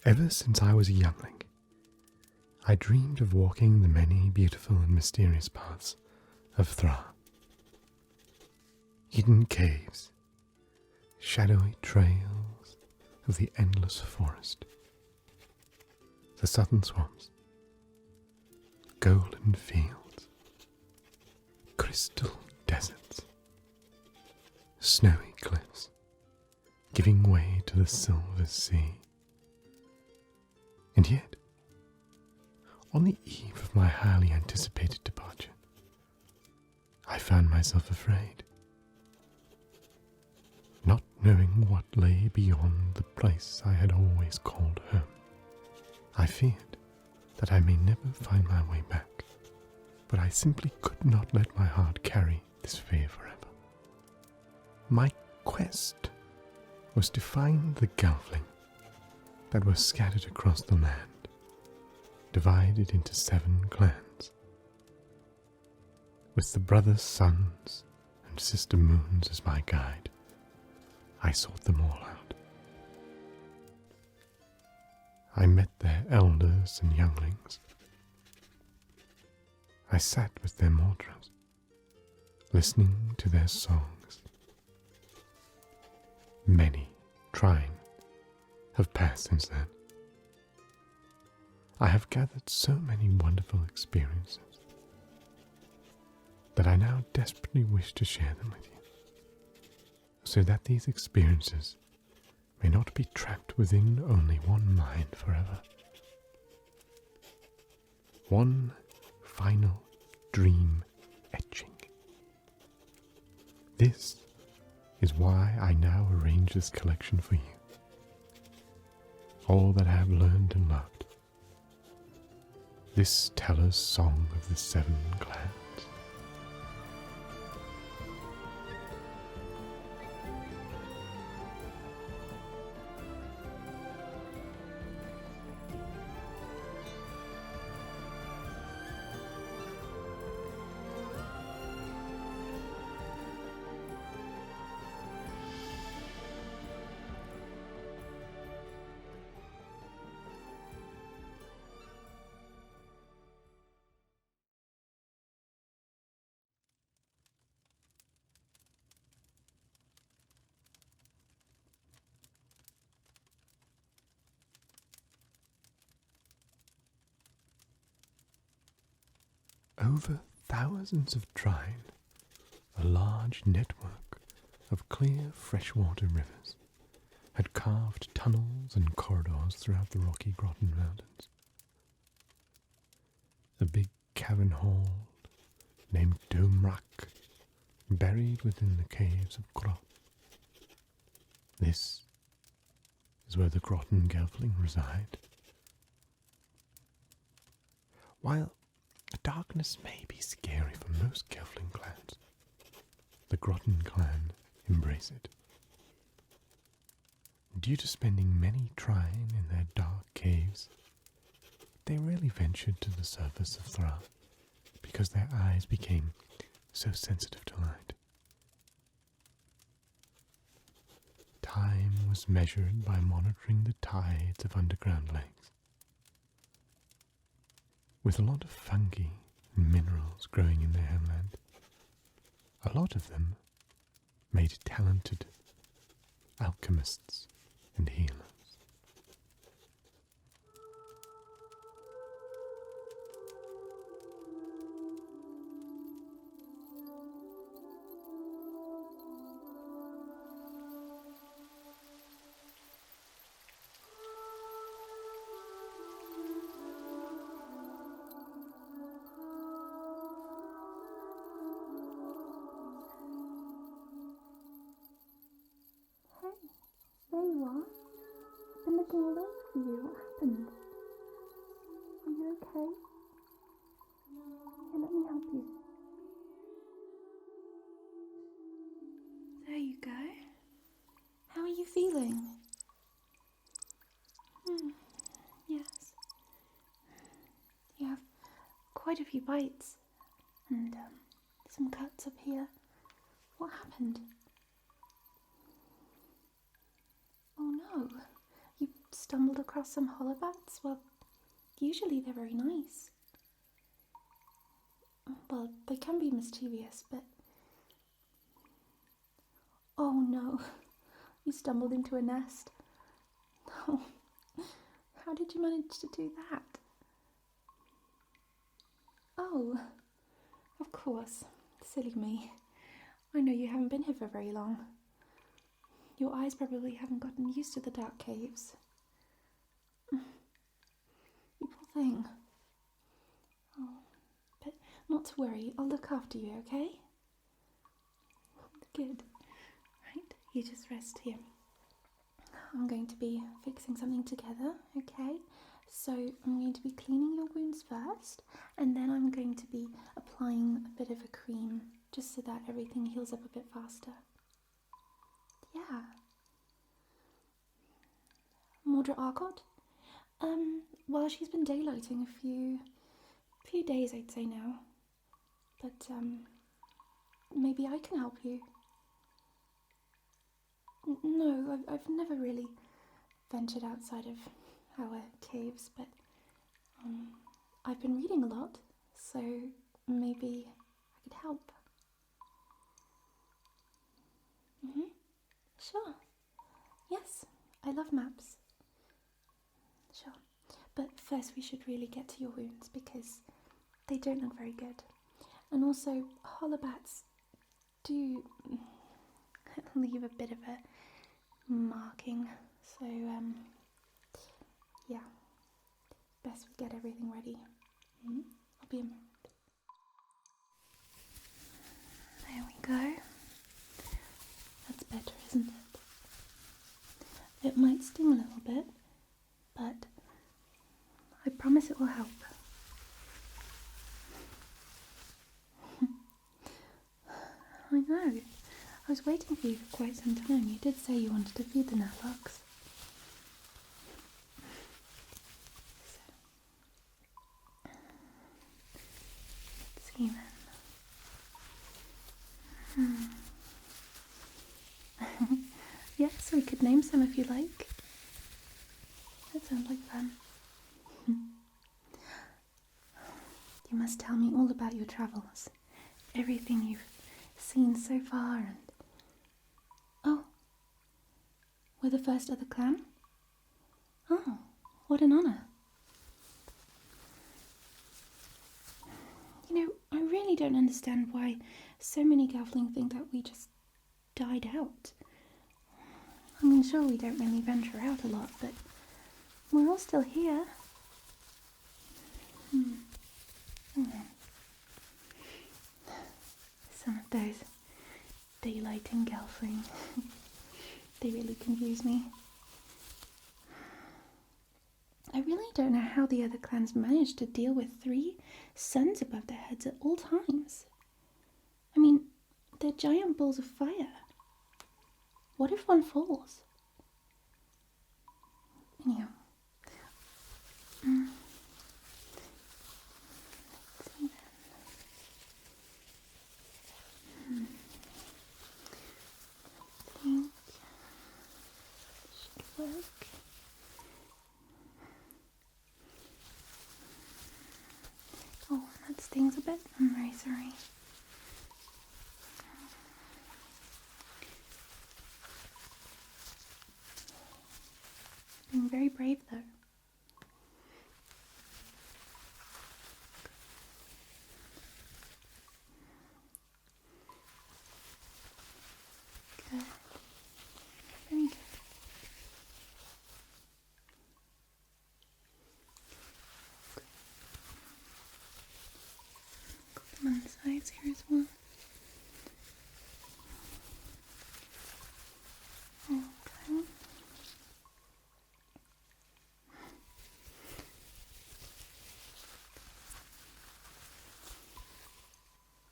Ever since I was a youngling, I dreamed of walking the many beautiful and mysterious paths of Thra. Hidden caves, shadowy trails of the endless forest, the southern swamps, golden fields, crystal deserts, snowy cliffs, giving way to the silver sea. And yet, on the eve of my highly anticipated departure, I found myself afraid, not knowing what lay beyond the place I had always called home. I feared that I may never find my way back, but I simply could not let my heart carry this fear forever. My quest was to find the Gelfling that were scattered across the land, divided into 7 clans, with the brother suns and sister moons as my guide. I sought them all out. I met their elders and younglings. I sat with their mortars, listening to their songs. Many trying have passed since then. I have gathered so many wonderful experiences that I now desperately wish to share them with you, so that these experiences may not be trapped within only one mind forever. One final dream etching. This is why I now arrange this collection for you. All that I have learned and loved. This teller's song of the 7 clans. Over thousands of trine, a large network of clear freshwater rivers had carved tunnels and corridors throughout the rocky Grottan Mountains. The big cavern hall, named Domrak, buried within the caves of Grot. This is where the Grottan Gelfling reside. While darkness may be scary for most Gelfling clans, the Grottan Clan embrace it. Due to spending many trine in their dark caves, they rarely ventured to the surface of Thra, because their eyes became so sensitive to light. Time was measured by monitoring the tides of underground lakes. With a lot of fungi and minerals growing in their homeland, a lot of them made talented alchemists and healers. There you are. I've been looking all over for you. What happened? Are you okay? Here, let me help you. There you go. How are you feeling? Yes. You have quite a few bites and some cuts up here. What happened? Oh no, you stumbled across some hollowbats? Well, usually they're very nice. Well, they can be mischievous, but... Oh no, you stumbled into a nest. Oh, how did you manage to do that? Oh, of course, silly me. I know you haven't been here for very long. Your eyes probably haven't gotten used to the dark caves. You poor thing. Oh, but not to worry, I'll look after you, okay? Good. Right, you just rest here. I'm going to be fixing something together, okay? So I'm going to be cleaning your wounds first, and then I'm going to be applying a bit of a cream, just so that everything heals up a bit faster. Yeah. Mordred Arcot? Well, she's been daylighting a few days, I'd say now. But, maybe I can help you. No, I've never really ventured outside of our caves, but, I've been reading a lot, so maybe I could help. Sure. Yes, I love maps. Sure. But first we should really get to your wounds because they don't look very good. And also, hollowbats do leave a bit of a marking. So, yeah. Best we get everything ready. I'll be a moment. There we go. That's better, isn't it? It might sting a little bit, but I promise it will help. I know. I was waiting for you for quite some time. You did say you wanted to feed the Nutlogs. So, let's see then. Yes, we could name some if you like. That sounds like fun. You must tell me all about your travels. Everything you've seen so far and... Oh, we're the first of the clan? Oh, what an honour. You know, I really don't understand why so many Gelfling think that we just died out. I mean, sure, we don't really venture out a lot, but we're all still here. Some of those daylighting Gelfling. They really confuse me. I really don't know how the other clans managed to deal with 3 suns above their heads at all times. I mean, they're giant balls of fire. What if one falls? Anyhow. Let's see then. I think it should work. Oh, that stings a bit. I'm very sorry. Being very brave though. Good. Very good. Got them on the sides here as well. Okay.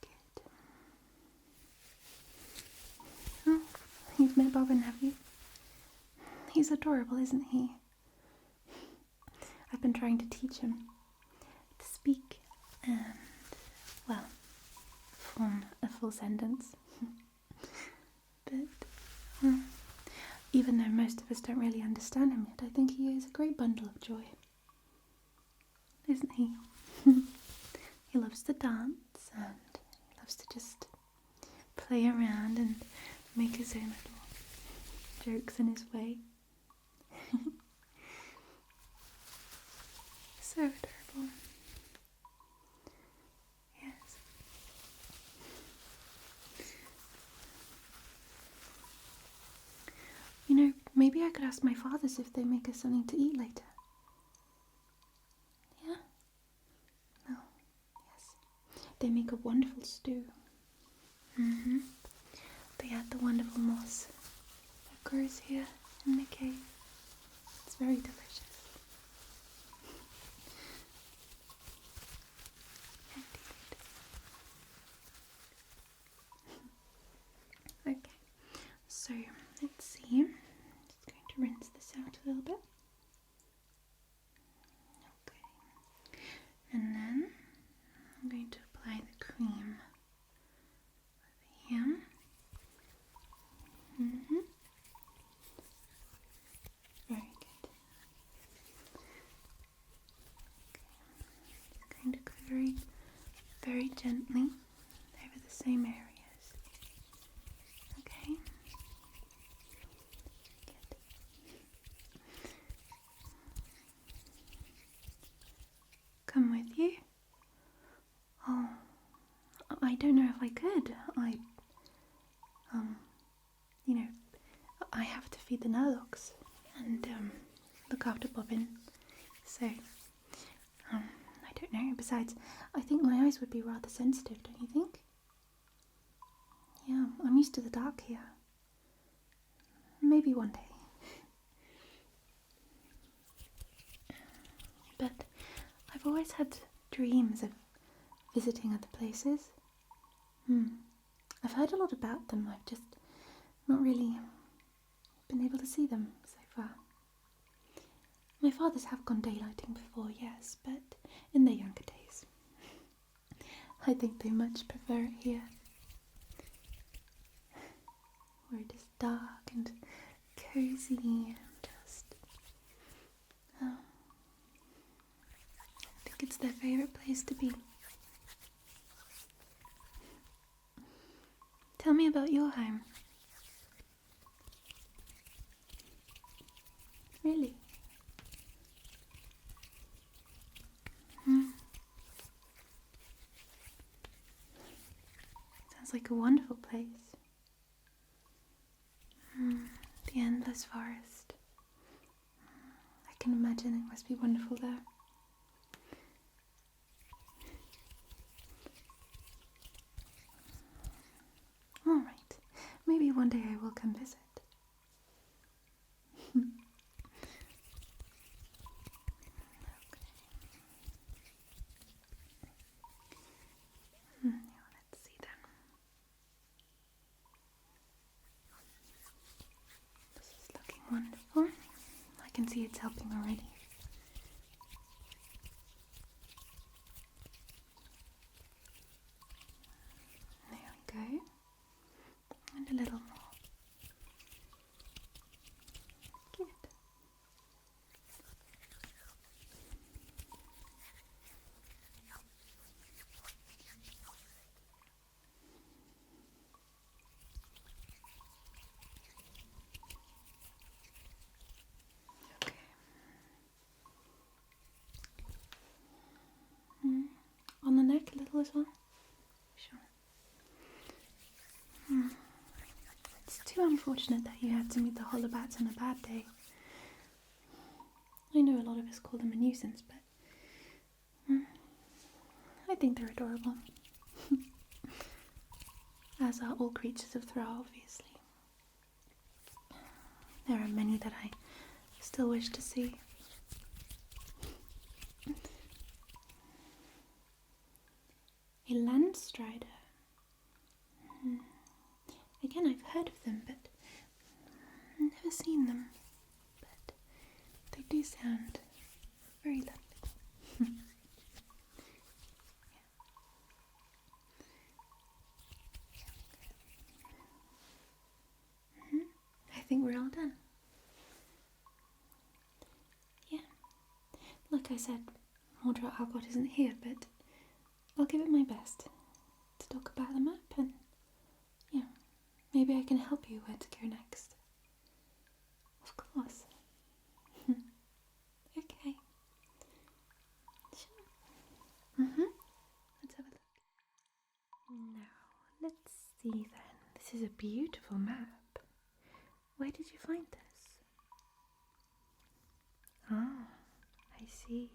Good. Oh, you've met Bobbin, have you? He's adorable, isn't he? I've been trying to teach him to speak and, well, form a full sentence. But Even though most of us don't really understand him yet, I think he is a great bundle of joy. Isn't he? He loves to dance and he loves to just play around and make his own little jokes in his way. So adorable. Yes. You know, maybe I could ask my fathers if they make us something to eat later. Yeah? No. Yes. They make a wonderful stew. They add the wonderful moss that grows here in the cave. It's very delicious. Indeed. Okay, so let's see. I'm just going to rinse this out a little bit. Okay, and then I'm going to apply the cream over here. Very good. Okay. Just going to go very, very gently over the same areas. Okay. Good. Come with you? Oh, I don't know if I could. You know, I have to feed the Nurlocks and look after Bobbin, so I don't know. Besides, I think my eyes would be rather sensitive, don't you think? Yeah, I'm used to the dark here. Maybe one day. But I've always had dreams of visiting other places. I've heard a lot about them. I've just not really been able to see them so far. My fathers have gone daylighting before, yes, but in their younger days. I think they much prefer it here, where it is dark and cozy and just... I think it's their favourite place to be. Tell me about your home. Really? Sounds like a wonderful place. The endless forest. I can imagine it must be wonderful there. Alright, maybe one day I will come visit. Let's see then. This is looking wonderful. I can see it's helping already. There we go. And a little more. Good. Okay. On the neck a little as well? Sure. It's too unfortunate that you had to meet the Hollowbats on a bad day. I know a lot of us call them a nuisance, but I think they're adorable. As are all creatures of Thra, obviously. There are many that I still wish to see. A land strider. Again, I've heard of them, but I've never seen them. But they do sound very lovely. I think we're all done. Like I said, Mordred Alcott isn't here, but I'll give it my best to talk about the map, and yeah, maybe I can help you where to go next. Of course. Okay. Sure. Let's have a look. Now, let's see then. This is a beautiful map. Where did you find this? Ah, I see.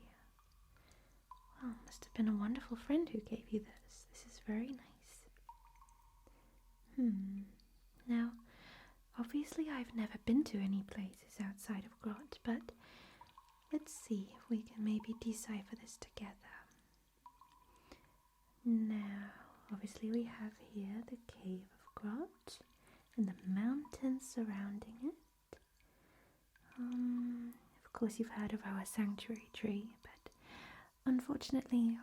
Well, must have been a wonderful friend who gave you this. This is very nice. Now, obviously I've never been to any places outside of Grot, but let's see if we can maybe decipher this together. Now, obviously we have here the cave of Grot and the mountains surrounding it. Of course you've heard of our sanctuary tree, but unfortunately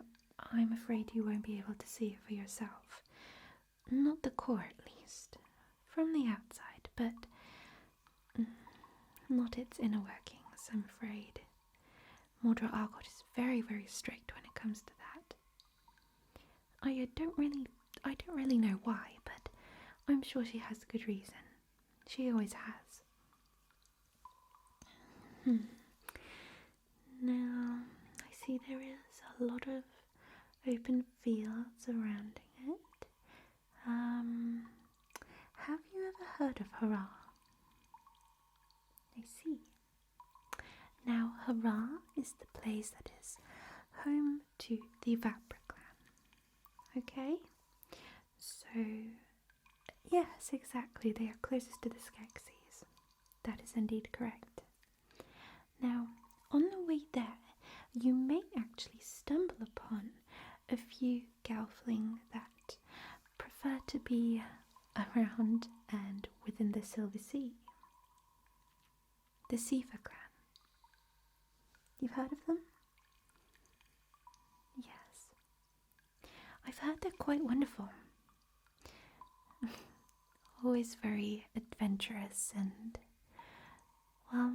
I'm afraid you won't be able to see it for yourself. Not the core, at least. From the outside, but not its inner workings, I'm afraid. Mordred Alcott is very, very strict when it comes to that. I don't really know why, but I'm sure she has a good reason. She always has. Now, I see there is a lot of open fields surrounding it. Have you ever heard of Hurrah? I see. Now, Hurrah is the place that is home to the Vapra clan. Okay? So, yes, exactly. They are closest to the Skeksis. That is indeed correct. Now, on the way there, you may actually stumble upon a few Gelfling that prefer to be around and within the Silver Sea. The Sifa clan. You've heard of them? Yes. I've heard they're quite wonderful. Always very adventurous and, well,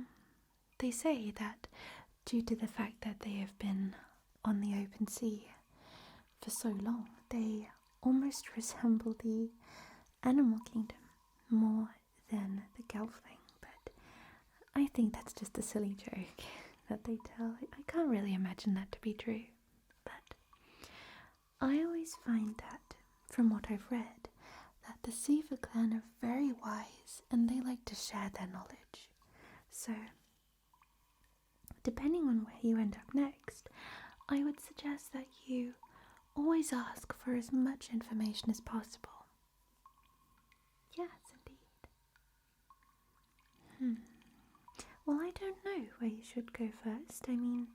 they say that due to the fact that they have been on the open sea for so long, they almost resemble the animal kingdom more than the Gelfling, but I think that's just a silly joke that they tell. I can't really imagine that to be true, but I always find that, from what I've read, that the Sifa clan are very wise and they like to share their knowledge. So, depending on where you end up next, I would suggest that you always ask for as much information as possible. Yes, indeed. Well, I don't know where you should go first. I mean,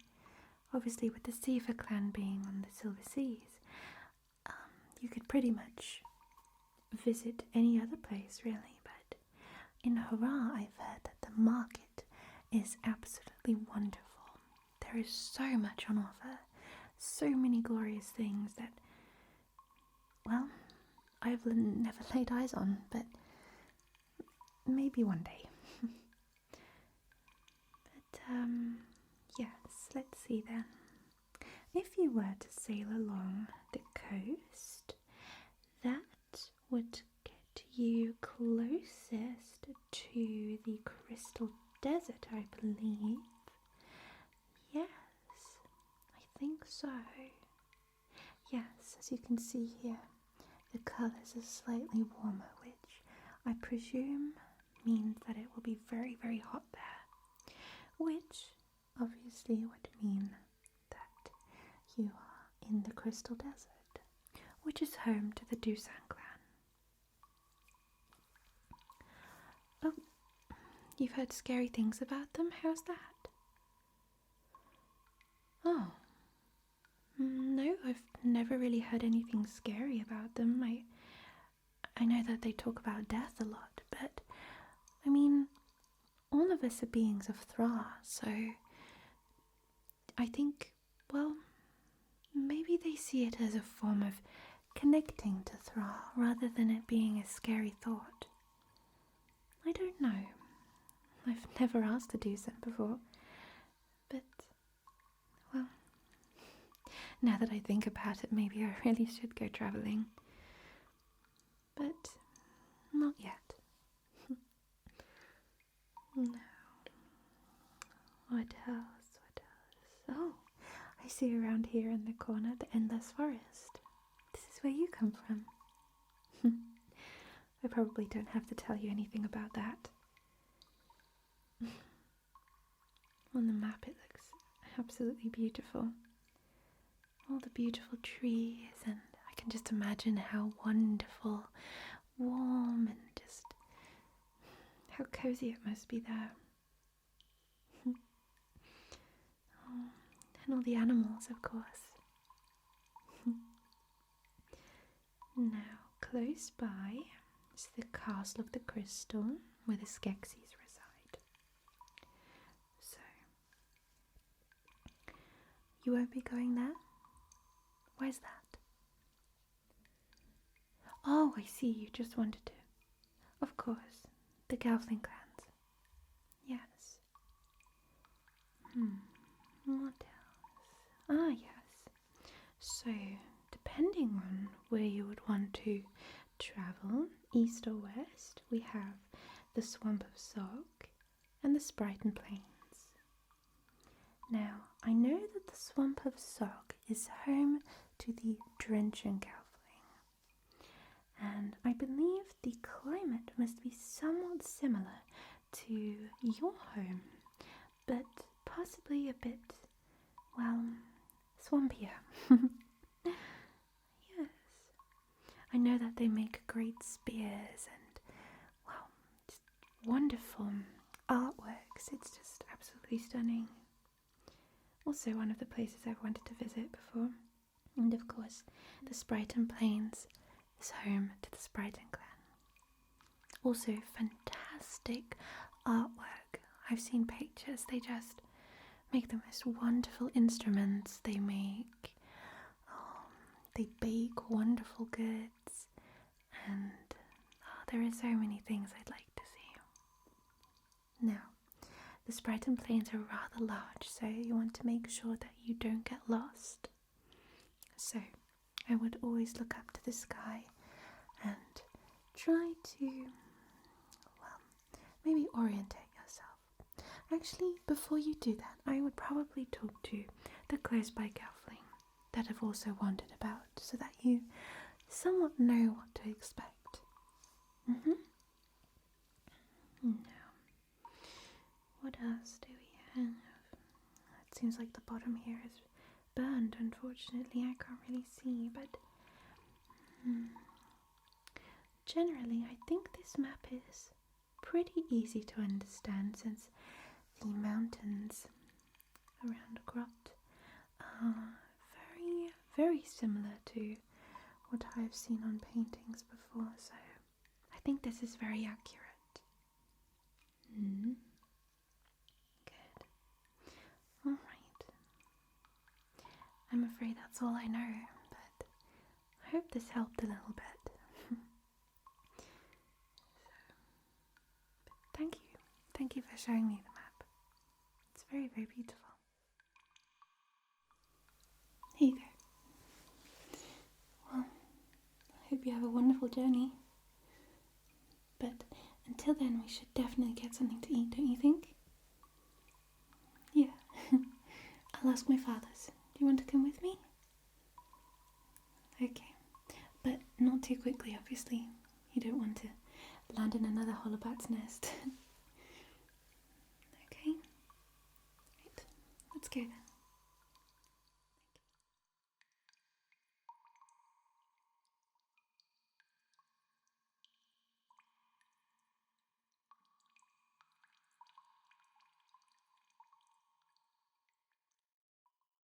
obviously with the Sifa clan being on the Silver Seas, you could pretty much visit any other place, really. But in Hurrah, I've heard that the market is absolutely wonderful. There is so much on offer, so many glorious things that, well, I've never laid eyes on, but maybe one day. But, yes, let's see then. If you were to sail along the coast, that would get you closest to the Crystal Desert, I believe. Yes, I think so. Yes, as you can see here, the colours are slightly warmer, which I presume means that it will be very, very hot there, which obviously would mean that you are in the Crystal Desert, which is home to the Grottan Clan. Oh, you've heard scary things about them? How's that? Oh, no, I've never really heard anything scary about them. I know that they talk about death a lot, but I mean, all of us are beings of Thra, so I think, well, maybe they see it as a form of connecting to Thra rather than it being a scary thought. I don't know. I've never asked to do so before, but Now that I think about it, maybe I really should go travelling. But not yet. No. What else? What else? Oh, I see around here in the corner the endless forest. This is where you come from. I probably don't have to tell you anything about that. On the map it looks absolutely beautiful. All the beautiful trees, and I can just imagine how wonderful, warm, and just how cozy it must be there. Oh, and all the animals, of course. Now, close by is the Castle of the Crystal, where the Skeksis reside. So, you won't be going there? Where's that? Oh, I see, you just wanted to. Of course, the Gelfling clans. Yes. What else? Ah, yes. So, depending on where you would want to travel, east or west, we have the Swamp of Sog and the Sprighton Plains. Now, I know that the Swamp of Sog is home to the Grottan Gelfling, and I believe the climate must be somewhat similar to your home, but possibly a bit, well, swampier. Yes. I know that they make great spears and, well, just wonderful artworks. It's just absolutely stunning. Also one of the places I've wanted to visit before. And of course, the Sprighton Plains is home to the Grottan Clan. Also fantastic artwork. I've seen pictures. They just make the most wonderful instruments. They bake wonderful goods, and there are so many things I'd like to see. Now, the Sprighton Plains are rather large, so you want to make sure that you don't get lost. So, I would always look up to the sky and try to, well, maybe orientate yourself. Actually, before you do that, I would probably talk to the close-by Gelfling that I've also wandered about, so that you somewhat know what to expect. Now, what else do we have? It seems like the bottom here is burned, unfortunately. I can't really see, but generally I think this map is pretty easy to understand, since the mountains around Grot are very, very similar to what I've seen on paintings before, so I think this is very accurate. Good. Alright. I'm afraid that's all I know, but I hope this helped a little bit. Thank you. Thank you for showing me the map. It's very, very beautiful. Here you go. Well, I hope you have a wonderful journey. But until then, we should definitely get something to eat, don't you think? Yeah. I'll ask my father's. Do you want to come with me? Okay. But not too quickly, obviously. You don't want to land in another hollowbat's nest. Okay. Right. Let's go then.